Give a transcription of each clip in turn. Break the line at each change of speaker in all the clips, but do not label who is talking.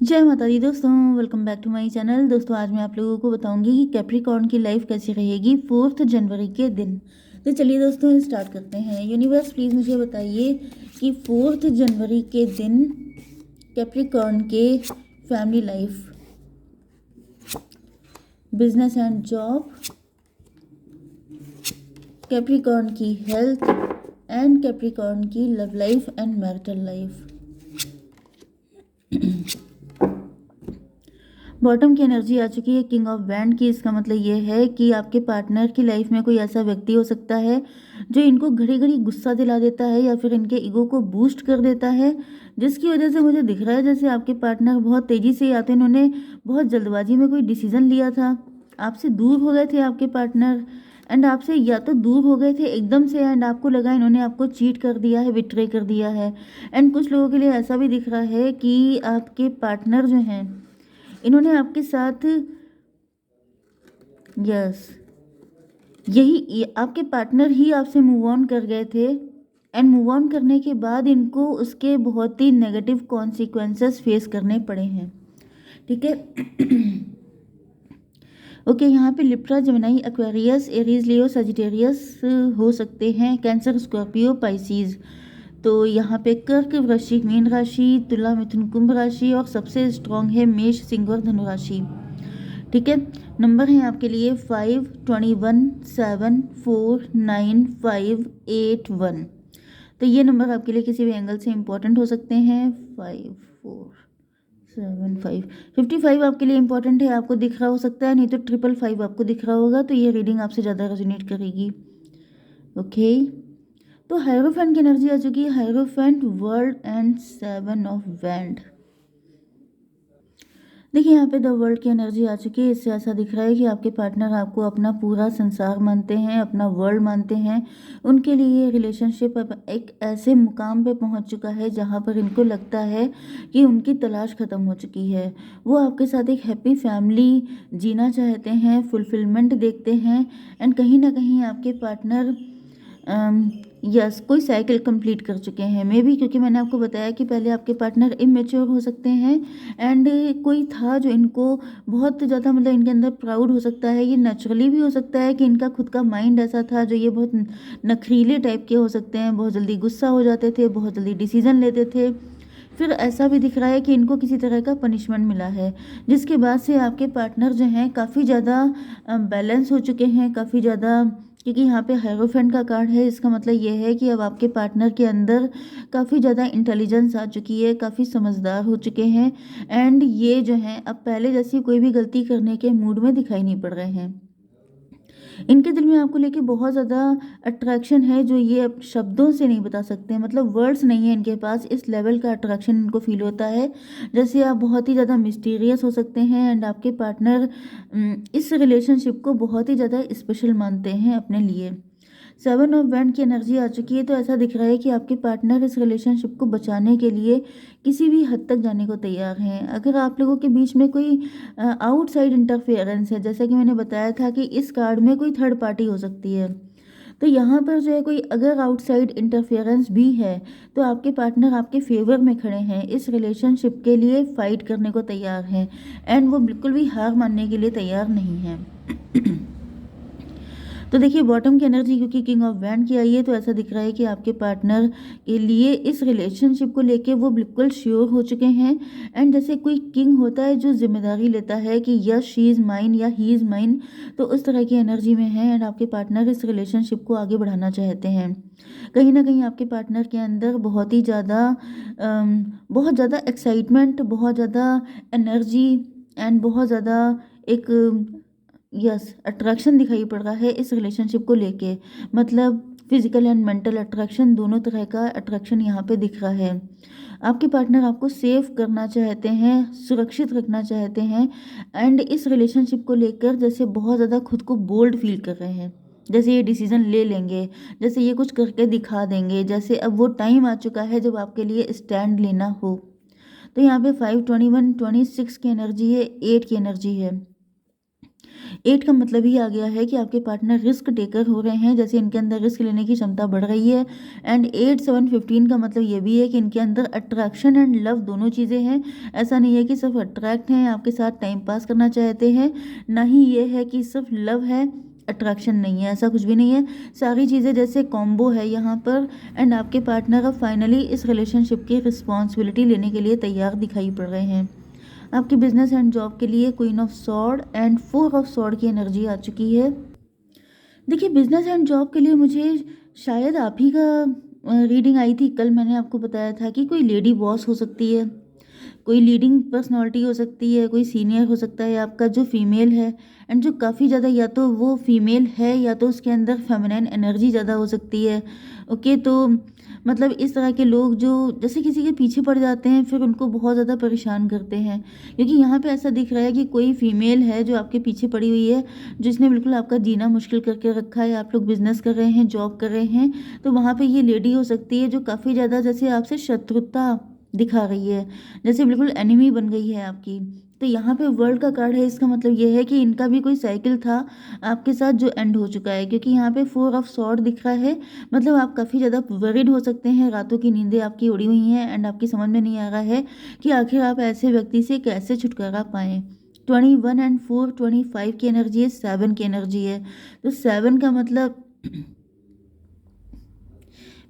जय माता दी दोस्तों, welcome back to my channel. दोस्तों आज मैं आप लोगों को बताऊंगी कि कैप्रिकॉर्न की लाइफ कैसी रहेगी 4 जनवरी के दिन। तो चलिए दोस्तों स्टार्ट करते हैं। यूनिवर्स प्लीज़ मुझे बताइए कि 4 जनवरी के दिन कैप्रिकॉर्न के family life, business and job, Capricorn की हेल्थ एंड कैप्रिकॉर्न की love life and marital life. Bottom की एनर्जी आ चुकी है किंग ऑफ वैंड की। इसका मतलब ये है कि आपके पार्टनर की लाइफ में कोई ऐसा व्यक्ति हो सकता है जो इनको घड़ी घड़ी गुस्सा दिला देता है या फिर इनके ईगो को बूस्ट कर देता है, जिसकी वजह से मुझे दिख रहा है जैसे आपके पार्टनर बहुत तेज़ी से या तो इन्होंने बहुत जल्दबाजी में कोई डिसीजन लिया था, आपसे दूर हो गए थे आपके पार्टनर, एंड आपसे या तो दूर हो गए थे एकदम से एंड आपको लगा इन्होंने आपको चीट कर दिया है, बिट्रे कर दिया है। एंड कुछ लोगों के लिए ऐसा भी दिख रहा है कि आपके पार्टनर जो हैं इन्होंने आपके साथ, यस, आपके पार्टनर ही आपसे मूव ऑन कर गए थे एंड मूव ऑन करने के बाद इनको उसके बहुत ही नेगेटिव कॉन्सिक्वेंसेस फेस करने पड़े हैं। ठीक है। ओके, यहाँ पे लिब्रा, जेमिनी, एक्वेरियस, एरीज, लियो, सजिटेरियस हो सकते हैं, कैंसर, स्कॉर्पियो, पाइसीज। तो यहाँ पे कर्क, वृश्चिक, मीन राशि, तुला, मिथुन, कुंभ राशि और सबसे स्ट्रॉन्ग है मेष, सिंह और धनु राशि। ठीक है। नंबर है आपके लिए 5, 21, 7, 4, 9, 5, 8, 1। तो ये नंबर आपके लिए किसी भी एंगल से इंपॉर्टेंट हो सकते हैं। 5, 4, 7, 5, 55 आपके लिए इंपॉर्टेंट है, आपको दिख रहा हो सकता है, नहीं तो 555 आपको दिख रहा होगा, तो ये रीडिंग आपसे ज़्यादा रेजोनेट करेगी। ओके। तो हायरोफेंट की एनर्जी आ चुकी है, hierophant, world and 7 of wand. देखिए यहाँ पे द वर्ल्ड की एनर्जी आ चुकी है। इससे ऐसा दिख रहा है कि आपके पार्टनर आपको अपना पूरा संसार मानते हैं, अपना वर्ल्ड मानते हैं। उनके लिए ये रिलेशनशिप अब एक ऐसे मुकाम पे पहुंच चुका है जहां पर इनको लगता है कि उनकी तलाश ख़त्म हो चुकी है। वो आपके साथ एक हैप्पी फैमिली जीना चाहते हैं, फुलफिलमेंट देखते हैं, एंड कहीं ना कहीं आपके पार्टनर यस कोई साइकिल कंप्लीट कर चुके हैं मे बी, क्योंकि मैंने आपको बताया कि पहले आपके पार्टनर इमेच्योर हो सकते हैं एंड कोई था जो इनको बहुत ज़्यादा, मतलब इनके अंदर प्राउड हो सकता है। ये नेचुरली भी हो सकता है कि इनका खुद का माइंड ऐसा था जो ये बहुत नखरीले टाइप के हो सकते हैं, बहुत जल्दी गुस्सा हो जाते थे, बहुत जल्दी डिसीजन लेते थे। फिर ऐसा भी दिख रहा है कि इनको किसी तरह का पनिशमेंट मिला है, जिसके बाद से आपके पार्टनर जो हैं काफ़ी ज़्यादा बैलेंस हो चुके हैं, काफ़ी ज़्यादा, क्योंकि यहाँ पे हायरोफेंट का कार्ड है। इसका मतलब ये है कि अब आपके पार्टनर के अंदर काफ़ी ज़्यादा इंटेलिजेंस आ चुकी है, काफ़ी समझदार हो चुके हैं, एंड ये जो हैं अब पहले जैसी कोई भी गलती करने के मूड में दिखाई नहीं पड़ रहे हैं। इनके दिल में आपको लेके बहुत ज़्यादा अट्रैक्शन है जो ये अब शब्दों से नहीं बता सकते, मतलब वर्ड्स नहीं है इनके पास। इस लेवल का अट्रैक्शन इनको फील होता है जैसे आप बहुत ही ज़्यादा मिस्टीरियस हो सकते हैं एंड आपके पार्टनर इस रिलेशनशिप को बहुत ही ज़्यादा स्पेशल मानते हैं अपने लिए। 7 ऑफ वैंड की एनर्जी आ चुकी है। तो ऐसा दिख रहा है कि आपके पार्टनर इस रिलेशनशिप को बचाने के लिए किसी भी हद तक जाने को तैयार हैं। अगर आप लोगों के बीच में कोई आउटसाइड इंटरफेरेंस है, जैसा कि मैंने बताया था कि इस कार्ड में कोई थर्ड पार्टी हो सकती है, तो यहाँ पर जो है कोई अगर आउटसाइड इंटरफेरेंस भी है तो आपके पार्टनर आपके फेवर में खड़े हैं, इस रिलेशनशिप के लिए फाइट करने को तैयार हैं एंड वो बिल्कुल भी हार मानने के लिए तैयार नहीं हैं। तो देखिए बॉटम की एनर्जी क्योंकि किंग ऑफ वैंड की आई है, तो ऐसा दिख रहा है कि आपके पार्टनर के लिए इस रिलेशनशिप को लेके वो बिल्कुल श्योर हो चुके हैं। एंड जैसे कोई किंग होता है जो जिम्मेदारी लेता है कि यस शी इज़ माइन या ही इज़ माइन, तो उस तरह की एनर्जी में है एंड आपके पार्टनर इस रिलेशनशिप को आगे बढ़ाना चाहते हैं। कहीं ना कहीं आपके पार्टनर के अंदर बहुत ज़्यादा एक्साइटमेंट, बहुत ज़्यादा एनर्जी एंड बहुत ज़्यादा एक यस अट्रैक्शन दिखाई पड़ रहा है इस रिलेशनशिप को लेके, मतलब फिजिकल एंड मेंटल अट्रैक्शन, दोनों तरह का अट्रैक्शन यहाँ पे दिख रहा है। आपके पार्टनर आपको सेफ करना चाहते हैं, सुरक्षित रखना चाहते हैं एंड इस रिलेशनशिप को लेकर जैसे बहुत ज़्यादा खुद को बोल्ड फील कर रहे हैं, जैसे ये डिसीजन ले लेंगे, जैसे ये कुछ करके दिखा देंगे, जैसे अब वो टाइम आ चुका है जब आपके लिए स्टैंड लेना हो। तो यहाँ पे 5, 21, 26 की एनर्जी है, 8 की एनर्जी है। 8 का मतलब ही आ गया है कि आपके पार्टनर रिस्क टेकर हो रहे हैं, जैसे इनके अंदर रिस्क लेने की क्षमता बढ़ रही है। एंड 8 7 15 का मतलब ये भी है कि इनके अंदर अट्रैक्शन एंड लव दोनों चीज़ें हैं। ऐसा नहीं है कि सिर्फ अट्रैक्ट हैं, आपके साथ टाइम पास करना चाहते हैं, ना ही ये है कि सिर्फ लव है, अट्रैक्शन नहीं है, ऐसा कुछ भी नहीं है। सारी चीज़ें जैसे कॉम्बो है यहाँ पर। एंड आपके पार्टनर अब फाइनली इस रिलेशनशिप की रिस्पॉन्सिबिलिटी लेने के लिए तैयार दिखाई पड़ रहे हैं। आपकी बिजनेस एंड जॉब के लिए queen of sword and 4 of sword की एनर्जी आ चुकी है। देखिए, बिजनेस एंड जॉब के लिए मुझे शायद आप ही का रीडिंग आई थी। कल मैंने आपको बताया था कि कोई लेडी बॉस हो सकती है, कोई लीडिंग पर्सनालिटी हो सकती है, कोई सीनियर हो सकता है आपका जो फीमेल है, एंड जो काफ़ी ज़्यादा या तो वो फीमेल है या तो उसके अंदर फेमिनाइन एनर्जी ज़्यादा हो सकती है। ओके, तो मतलब इस तरह के लोग जो जैसे किसी के पीछे पड़ जाते हैं, फिर उनको बहुत ज़्यादा परेशान करते हैं, क्योंकि यहाँ पे ऐसा दिख रहा है कि कोई फीमेल है जो आपके पीछे पड़ी हुई है, जिसने बिल्कुल आपका जीना मुश्किल करके रखा है। आप लोग बिजनेस कर रहे हैं, जॉब कर रहे हैं, तो वहाँ पे ये लेडी हो सकती है जो काफ़ी ज़्यादा जैसे आपसे शत्रुता दिखा रही है, जैसे बिल्कुल एनिमी बन गई है आपकी। तो यहाँ पे वर्ल्ड का कार्ड है, इसका मतलब ये है कि इनका भी कोई साइकिल था आपके साथ जो एंड हो चुका है, क्योंकि यहाँ पे 4 ऑफ सॉर्ड दिख रहा है। मतलब आप काफ़ी ज़्यादा वरीड हो सकते हैं, रातों की नींदें आपकी उड़ी हुई हैं, एंड आपकी समझ में नहीं आ रहा है कि आखिर आप ऐसे व्यक्ति से कैसे छुटकारा पाएँ। 21 एंड 4 25 की एनर्जी है, 7 की एनर्जी है। तो 7 का मतलब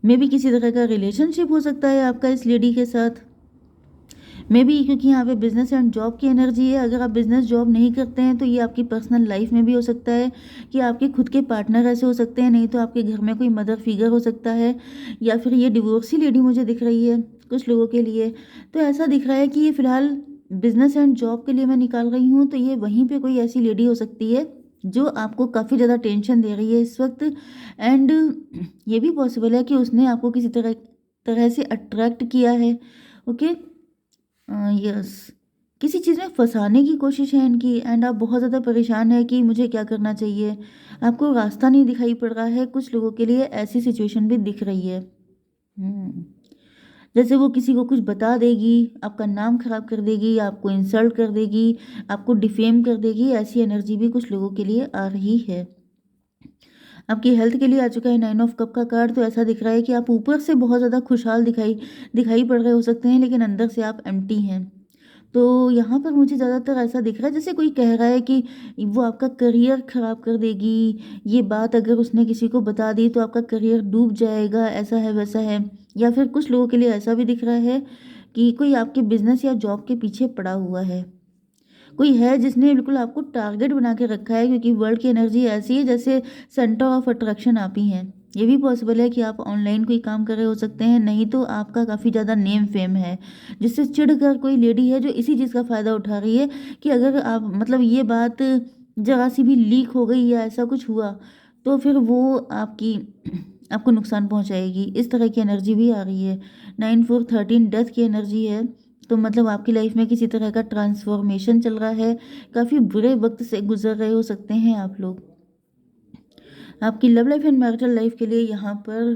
मे भी किसी तरह का रिलेशनशिप हो सकता है आपका इस लेडी के साथ। मे बी क्योंकि यहाँ पे बिजनेस एंड जॉब की एनर्जी है। अगर आप बिजनेस जॉब नहीं करते हैं तो ये आपकी पर्सनल लाइफ में भी हो सकता है कि आपके खुद के पार्टनर ऐसे हो सकते हैं, नहीं तो आपके घर में कोई मदर फिगर हो सकता है, या फिर ये डिवोर्सी लेडी मुझे दिख रही है कुछ लोगों के लिए। तो ऐसा दिख रहा है कि ये फिलहाल बिजनेस एंड जॉब के लिए मैं निकाल रही हूँ, तो ये वहीं पर कोई ऐसी लेडी हो सकती है जो आपको काफ़ी ज़्यादा टेंशन दे रही है इस वक्त। एंड ये भी पॉसिबल है कि उसने आपको किसी तरह तरह से अट्रैक्ट किया है। ओके, यस, किसी चीज़ में फंसाने की कोशिश है इनकी, एंड आप बहुत ज़्यादा परेशान है कि मुझे क्या करना चाहिए। आपको रास्ता नहीं दिखाई पड़ रहा है। कुछ लोगों के लिए ऐसी सिचुएशन भी दिख रही है। जैसे वो किसी को कुछ बता देगी, आपका नाम खराब कर देगी, आपको इंसल्ट कर देगी, आपको डिफेम कर देगी, ऐसी एनर्जी भी कुछ लोगों के लिए आ रही है। आपकी हेल्थ के लिए आ चुका है 9 ऑफ कप का कार्ड। तो ऐसा दिख रहा है कि आप ऊपर से बहुत ज़्यादा खुशहाल दिखाई दिखाई पड़ रहे हो सकते हैं, लेकिन अंदर से आप एम्प्टी हैं। तो यहाँ पर मुझे ज़्यादातर ऐसा दिख रहा है जैसे कोई कह रहा है कि वो आपका करियर ख़राब कर देगी, ये बात अगर उसने किसी को बता दी तो आपका करियर डूब जाएगा, ऐसा है वैसा है। या फिर कुछ लोगों के लिए ऐसा भी दिख रहा है कि कोई आपके बिजनेस या जॉब के पीछे पड़ा हुआ है, कोई है जिसने बिल्कुल आपको टारगेट बना के रखा है, क्योंकि वर्ल्ड की एनर्जी ऐसी है जैसे सेंटर ऑफ अट्रैक्शन आप ही हैं। ये भी पॉसिबल है कि आप ऑनलाइन कोई काम कर रहे हो सकते हैं, नहीं तो आपका काफ़ी ज़्यादा नेम फेम है, जिससे चिढ़ कर कोई लेडी है जो इसी चीज़ का फ़ायदा उठा रही है कि अगर आप मतलब ये बात ज़रा सी भी लीक हो गई या ऐसा कुछ हुआ तो फिर वो आपकी आपको नुकसान पहुंचाएगी। इस तरह की एनर्जी भी आ रही है। 9 4 13 डेथ की एनर्जी है। तो मतलब आपकी लाइफ में किसी तरह का ट्रांसफॉर्मेशन चल रहा है, काफ़ी बुरे वक्त से गुजर रहे हो सकते हैं आप लोग। आपकी love life and marital life के लिए यहाँ पर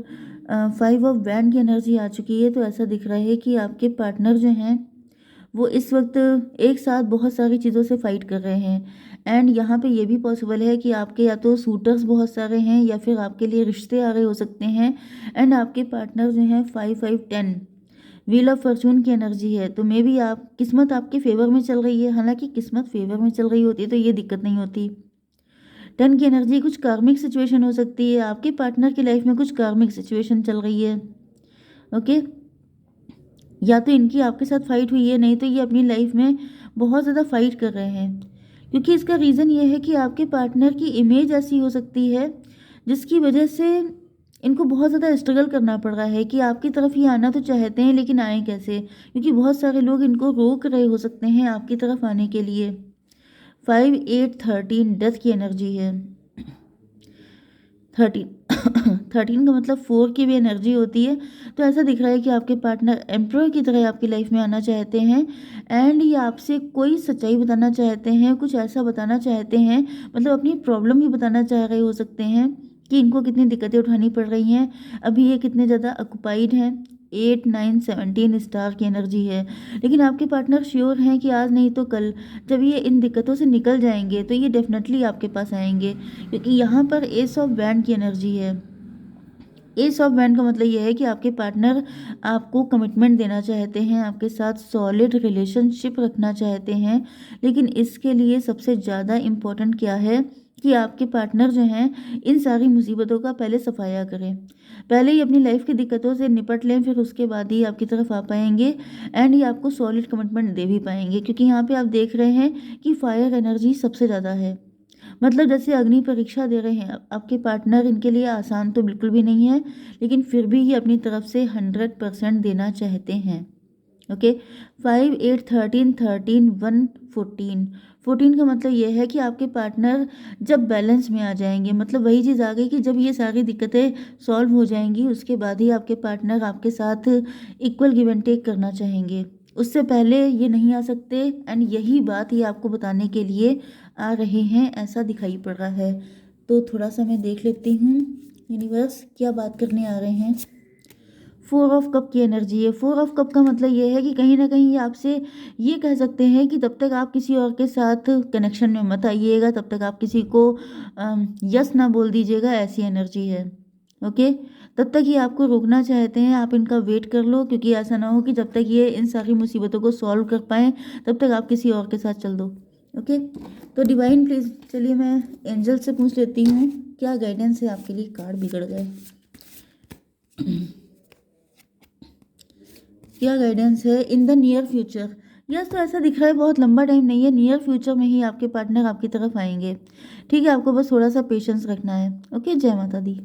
5 ऑफ वैंड की एनर्जी आ चुकी है। तो ऐसा दिख रहा है कि आपके पार्टनर जो हैं वो इस वक्त एक साथ बहुत सारी चीज़ों से फाइट कर रहे हैं। एंड यहाँ पे ये भी पॉसिबल है कि आपके या तो सूटर्स बहुत सारे हैं या फिर आपके लिए रिश्ते आ रहे हो सकते हैं। एंड आपके पार्टनर जो हैं 5 5 10 व्हील ऑफ फॉर्चून की एनर्जी है। तो मे बी आप किस्मत आपके फेवर में चल रही है। हालांकि किस्मत फेवर में चल रही होती तो ये दिक्कत नहीं होती। 10 की एनर्जी कुछ कार्मिक सिचुएशन हो सकती है, आपके पार्टनर की लाइफ में कुछ कार्मिक सिचुएशन चल रही है। ओके, या तो इनकी आपके साथ फाइट हुई है, नहीं तो ये अपनी लाइफ में बहुत ज़्यादा फाइट कर रहे हैं, क्योंकि इसका रीज़न ये है कि आपके पार्टनर की इमेज ऐसी हो सकती है जिसकी वजह से इनको बहुत ज़्यादा स्ट्रगल करना पड़ रहा है कि आपकी तरफ ही आना तो चाहते हैं लेकिन आए कैसे, क्योंकि बहुत सारे लोग इनको रोक रहे हो सकते हैं आपकी तरफ आने के लिए। 5 8 13 डेथ की एनर्जी है। 13 का मतलब 4 की भी एनर्जी होती है। तो ऐसा दिख रहा है कि आपके पार्टनर एम्प्लॉय की तरह आपकी लाइफ में आना चाहते हैं, एंड ये आपसे कोई सच्चाई बताना चाहते हैं, कुछ ऐसा बताना चाहते हैं, मतलब अपनी प्रॉब्लम ही बताना चाह रहे हो सकते हैं कि इनको कितनी दिक्कतें उठानी पड़ रही हैं, अभी ये कितने ज़्यादा ऑक्युपाइड हैं, 8, 9, 17 स्टार की एनर्जी है। लेकिन आपके पार्टनर श्योर हैं कि आज नहीं तो कल जब ये इन दिक्कतों से निकल जाएंगे तो ये डेफिनेटली आपके पास आएंगे, क्योंकि यहाँ पर एस ऑफ बैंड की एनर्जी है। एस ऑफ बैंड का मतलब यह है कि आपके पार्टनर आपको कमिटमेंट देना चाहते हैं, आपके साथ सॉलिड रिलेशनशिप रखना चाहते हैं। लेकिन इसके लिए सबसे ज़्यादा इम्पोर्टेंट क्या है कि आपके पार्टनर जो हैं इन सारी मुसीबतों का पहले सफाया करें, पहले ही अपनी लाइफ की दिक्कतों से निपट लें, फिर उसके बाद ही आपकी तरफ आ पाएंगे एंड ये आपको सॉलिड कमिटमेंट दे भी पाएंगे। क्योंकि यहाँ पे आप देख रहे हैं कि फायर एनर्जी सबसे ज़्यादा है, मतलब जैसे अग्नि परीक्षा दे रहे हैं आपके पार्टनर। इनके लिए आसान तो बिल्कुल भी नहीं है, लेकिन फिर भी ये अपनी तरफ से 100% देना चाहते हैं। ओके, 5, 8, 13, 13, 1, 14। 14 का मतलब ये है कि आपके पार्टनर जब बैलेंस में आ जाएंगे, मतलब वही चीज़ आ गई कि जब ये सारी दिक्कतें सॉल्व हो जाएंगी उसके बाद ही आपके पार्टनर आपके साथ इक्वल गिव एंड टेक करना चाहेंगे। उससे पहले ये नहीं आ सकते एंड यही बात ये आपको बताने के लिए आ रहे हैं, ऐसा दिखाई पड़ रहा है। तो थोड़ा सा मैं देख लेती हूँ यूनिवर्स क्या बात करने आ रहे हैं। 4 ऑफ कप की एनर्जी है। 4 ऑफ कप का मतलब ये है कि कहीं ना कहीं ये आपसे ये कह सकते हैं कि तब तक आप किसी और के साथ कनेक्शन में मत आइएगा, तब तक आप किसी को यस ना बोल दीजिएगा, ऐसी एनर्जी है। ओके, तब तक ये आपको रोकना चाहते हैं, आप इनका वेट कर लो, क्योंकि ऐसा ना हो कि जब तक ये इन सारी मुसीबतों को सॉल्व कर पाएँ तब तक आप किसी और के साथ चल दो। ओके, तो डिवाइन प्लीज चलिए मैं एंजल से पूछ लेती हूँ क्या गाइडेंस है आपके लिए। कार्ड बिगड़ गए। क्या गाइडेंस है in the near future. Yes, तो ऐसा दिख रहा है बहुत लंबा टाइम नहीं है, नियर फ्यूचर में ही आपके पार्टनर आपकी तरफ आएंगे। ठीक है, आपको बस थोड़ा सा पेशेंस रखना है। ओके, जय माता दी।